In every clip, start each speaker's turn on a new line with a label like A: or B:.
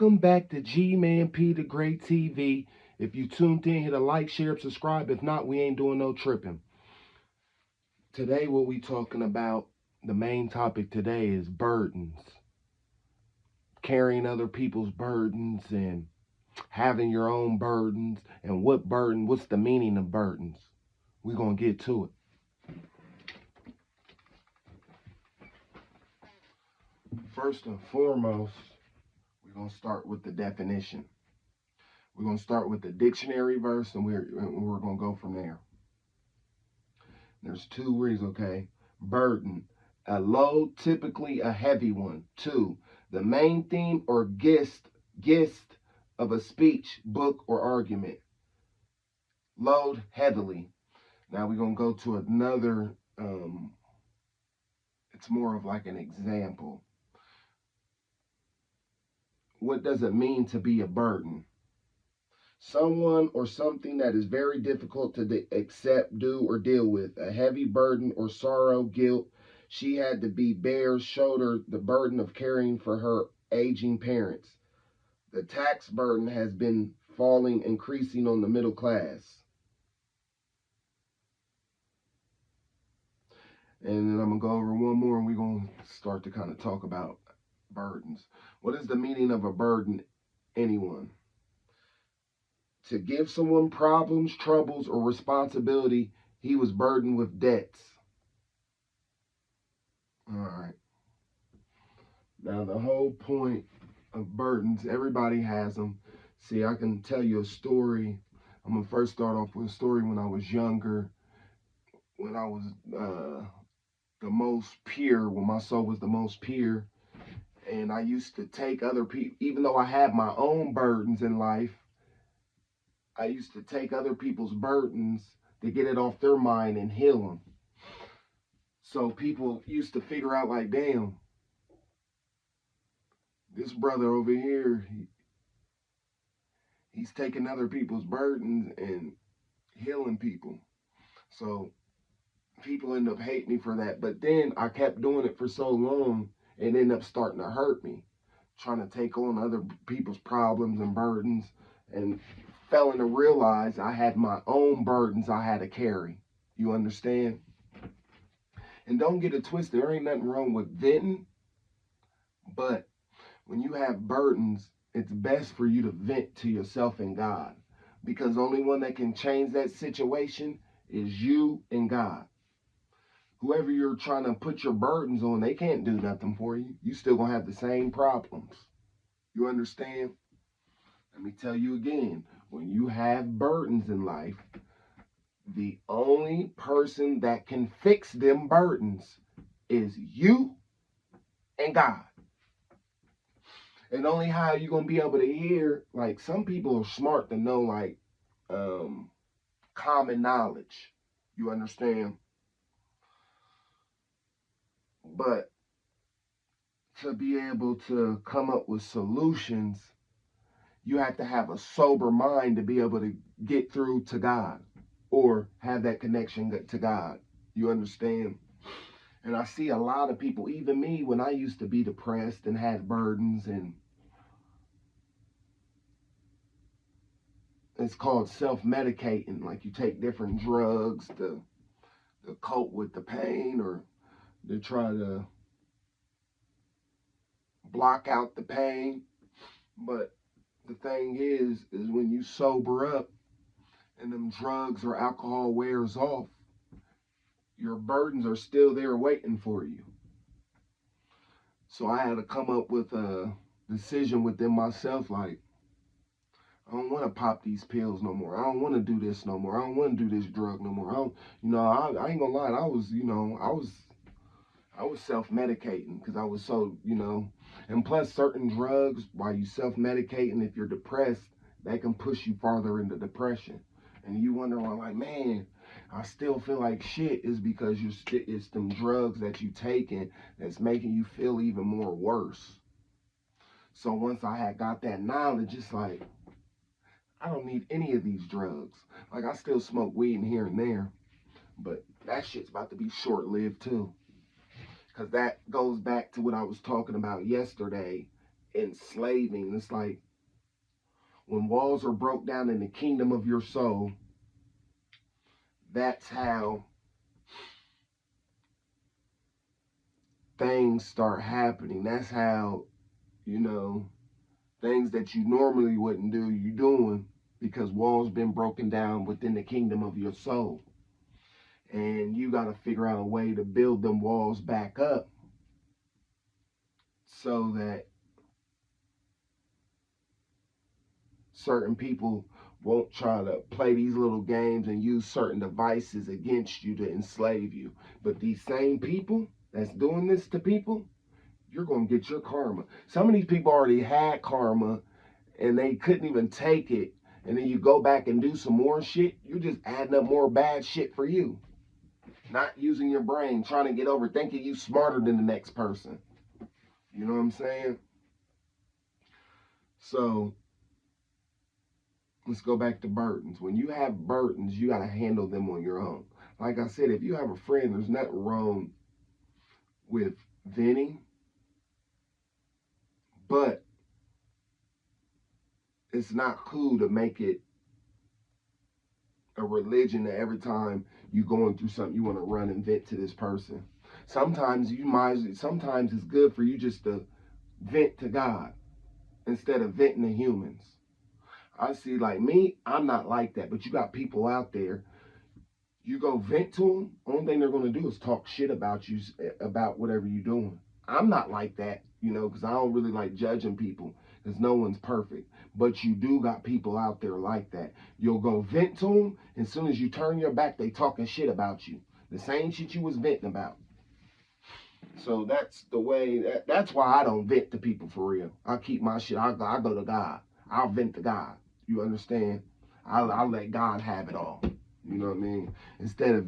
A: Welcome back to G-Man-P the Great TV. If you tuned in, hit a like, share, subscribe. If not, we ain't doing no tripping. Today, what we talking about, the main topic today is burdens. Carrying other people's burdens and having your own burdens. And what's the meaning of burdens? We're going to get to it. First and foremost, we're going to start with the definition. We're going to start with the dictionary verse, and we're going to go from there. There's two words, okay? Burden, a load, typically a heavy one. Two, the main theme or gist of a speech, book, or argument. Load heavily. Now we're going to go to another, it's more of like an example. What does it mean to be a burden? Someone or something that is very difficult to accept, do, or deal with. A heavy burden or sorrow, guilt. She had to shoulder the burden of caring for her aging parents. The tax burden has been increasing on the middle class. And then I'm going to go over one more, and we're going to start to kind of talk about burdens. What is the meaning of a burden? Anyone? To give someone problems, troubles, or responsibility. He was burdened with debts. All right. Now, the whole point of burdens, everybody has them. See, I can tell you a story. I'm going to first start off with a story when I was younger, when I was the most pure, when my soul was the most pure. And I used to take other people, even though I had my own burdens in life, I used to take other people's burdens to get it off their mind and heal them. So people used to figure out like, damn, this brother over here, he's taking other people's burdens and healing people. So people end up hating me for that. But then I kept doing it for so long, it ended up starting to hurt me, trying to take on other people's problems and burdens, and failing to realize I had my own burdens I had to carry. You understand? And don't get it twisted, there ain't nothing wrong with venting, but when you have burdens, it's best for you to vent to yourself and God, because the only one that can change that situation is you and God. Whoever you're trying to put your burdens on, they can't do nothing for you. You still gonna have the same problems. You understand? Let me tell you again, when you have burdens in life, the only person that can fix them burdens is you and God. And only how you gonna be able to hear, like, some people are smart to know, like, common knowledge. You understand? But to be able to come up with solutions, you have to have a sober mind to be able to get through to God or have that connection to God. You understand? And I see a lot of people, even me, when I used to be depressed and had burdens, and it's called self-medicating. Like, you take different drugs to cope with the pain, or to try to block out the pain. But the thing is when you sober up and them drugs or alcohol wears off, your burdens are still there waiting for you. So I had to come up with a decision within myself, like, I don't want to pop these pills no more. I don't want to do this no more. I don't want to do this drug no more. I ain't gonna lie. I was self-medicating because I was so, and plus certain drugs, while you self-medicating, if you're depressed, they can push you farther into depression. And you wonder, like, man, I still feel like shit, is because it's them drugs that you taking that's making you feel even more worse. So once I had got that knowledge, it's like, I don't need any of these drugs. Like, I still smoke weed here and there, but that shit's about to be short-lived too. Because that goes back to what I was talking about yesterday, enslaving. It's like when walls are broke down in the kingdom of your soul, that's how things start happening. That's how, you know, things that you normally wouldn't do, you doing because walls been broken down within the kingdom of your soul. And you got to figure out a way to build them walls back up so that certain people won't try to play these little games and use certain devices against you to enslave you. But these same people that's doing this to people, you're going to get your karma. Some of these people already had karma and they couldn't even take it. And then you go back and do some more shit, you're just adding up more bad shit for you. Not using your brain, trying to get over, thinking you smarter than the next person. You know what I'm saying? So let's go back to burdens. When you have burdens, you got to handle them on your own. Like I said, if you have a friend, there's nothing wrong with venting, but it's not cool to make it a religion that every time you're going through something, you want to run and vent to this person. Sometimes sometimes it's good for you just to vent to God instead of venting to humans. I see, like me, I'm not like that, but you got people out there, you go vent to them, only thing they're going to do is talk shit about you, about whatever you're doing. I'm not like that, because I don't really like judging people, because no one's perfect. But you do got people out there like that. You'll go vent to them, and as soon as you turn your back, they talking shit about you. The same shit you was venting about. So that's the way, that's why I don't vent to people for real. I keep my shit, I go to God. I'll vent to God. You understand? I'll let God have it all. You know what I mean? Instead of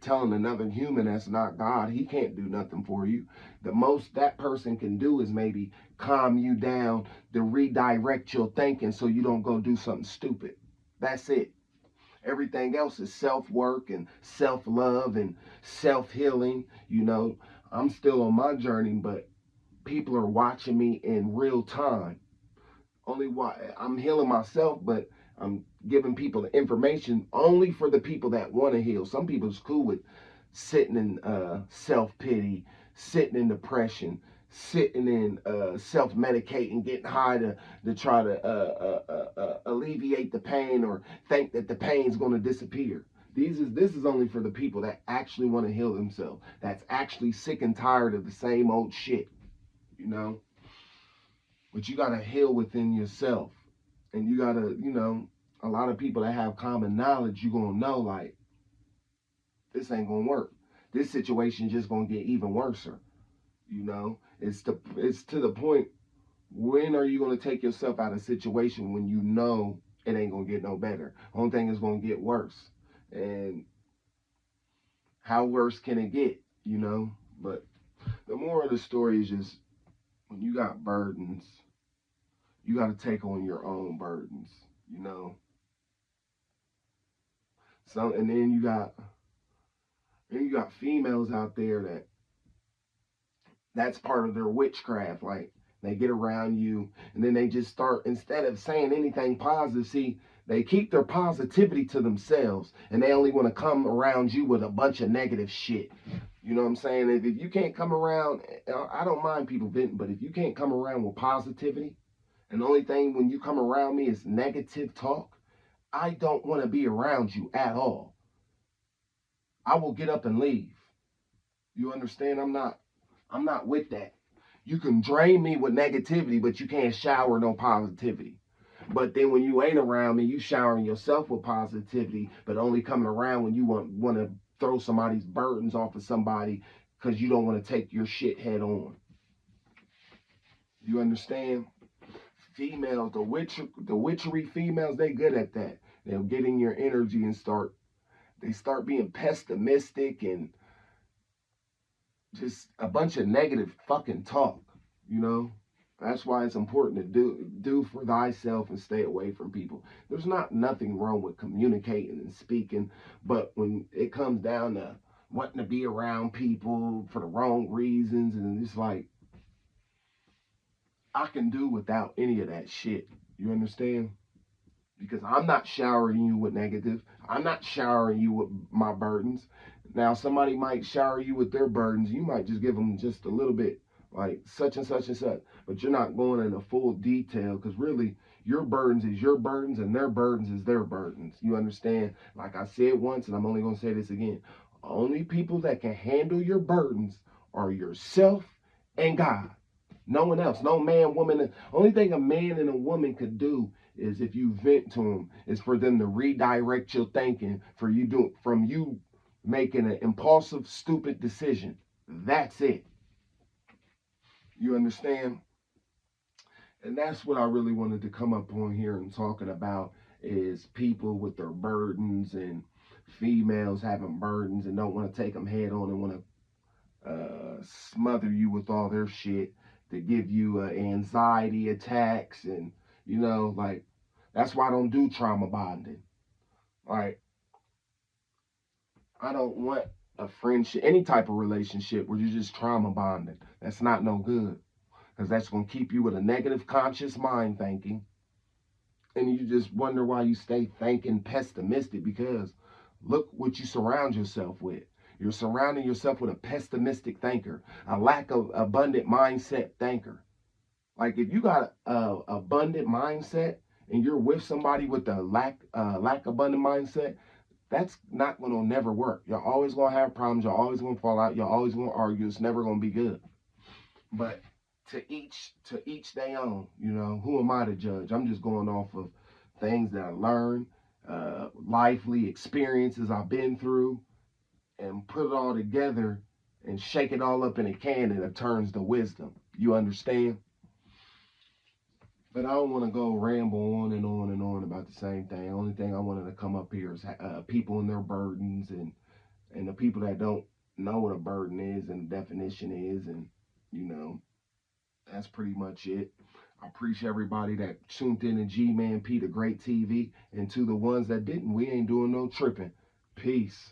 A: telling another human that's not God, he can't do nothing for you. The most that person can do is maybe calm you down to redirect your thinking so you don't go do something stupid. That's it. Everything else is self-work and self-love and self-healing. I'm still on my journey, but people are watching me in real time. Only why I'm healing myself, but I'm giving people the information only for the people that want to heal. Some people's cool with sitting in self-pity, sitting in depression, sitting in self-medicating, getting high to try to alleviate the pain or think that the pain's going to disappear. This is only for the people that actually want to heal themselves. That's actually sick and tired of the same old shit, you know. But you gotta heal within yourself, and you gotta, a lot of people that have common knowledge, you gonna know like this ain't gonna work. This situation just gonna get even worse. It's to the point. When are you gonna take yourself out of a situation when you know it ain't gonna get no better? Only thing is gonna get worse. And how worse can it get? But the moral of the story is just when you got burdens, you got to take on your own burdens, you know. So and then you got females out there that's part of their witchcraft. Like they get around you and then they just start, instead of saying anything positive, see, they keep their positivity to themselves and they only want to come around you with a bunch of negative shit. You know what I'm saying? If you can't come around, I don't mind people venting, but if you can't come around with positivity, and the only thing when you come around me is negative talk, I don't want to be around you at all. I will get up and leave. You understand? I'm not with that. You can drain me with negativity, but you can't shower no positivity. But then when you ain't around me, you showering yourself with positivity, but only coming around when you want to throw somebody's burdens off of somebody because you don't want to take your shit head on. You understand? Females, the witchery females, they good at that. They'll get in your energy and they start being pessimistic and just a bunch of negative fucking talk, you know? That's why it's important to do for thyself and stay away from people. There's nothing wrong with communicating and speaking, but when it comes down to wanting to be around people for the wrong reasons, and it's like, I can do without any of that shit. You understand? Because I'm not showering you with negative. I'm not showering you with my burdens. Now, somebody might shower you with their burdens. You might just give them just a little bit, like such and such and such. But you're not going into full detail because really, your burdens is your burdens and their burdens is their burdens. You understand? Like I said once, and I'm only going to say this again. Only people that can handle your burdens are yourself and God. No one else. No man, woman. Only thing a man and a woman could do is if you vent to them, is for them to redirect your thinking from you making an impulsive, stupid decision. That's it. You understand? And that's what I really wanted to come up on here and talking about is people with their burdens and females having burdens and don't want to take them head on and want to smother you with all their shit to give you anxiety attacks and like that's why I don't do trauma bonding. Like I don't want a friendship, any type of relationship where you're just trauma bonding. That's not no good because that's gonna keep you with a negative conscious mind thinking, and you just wonder why you stay thinking pessimistic because look what you surround yourself with. You're surrounding yourself with a pessimistic thinker, a lack of abundant mindset thinker. Like if you got a abundant mindset and you're with somebody with a lack abundant mindset, that's not gonna never work. You're always gonna have problems. You're always gonna fall out. You're always gonna argue. It's never gonna be good. But to each their own. Who am I to judge? I'm just going off of things that I learned, lively experiences I've been through, and put it all together and shake it all up in a can, and it turns to wisdom. You understand? But I don't want to go ramble on and on and on about the same thing. The only thing I wanted to come up here is people and their burdens and the people that don't know what a burden is and the definition is, and you know that's pretty much it. I appreciate everybody that tuned in to G-Man P, the great TV, and to the ones that didn't, we ain't doing no tripping. Peace.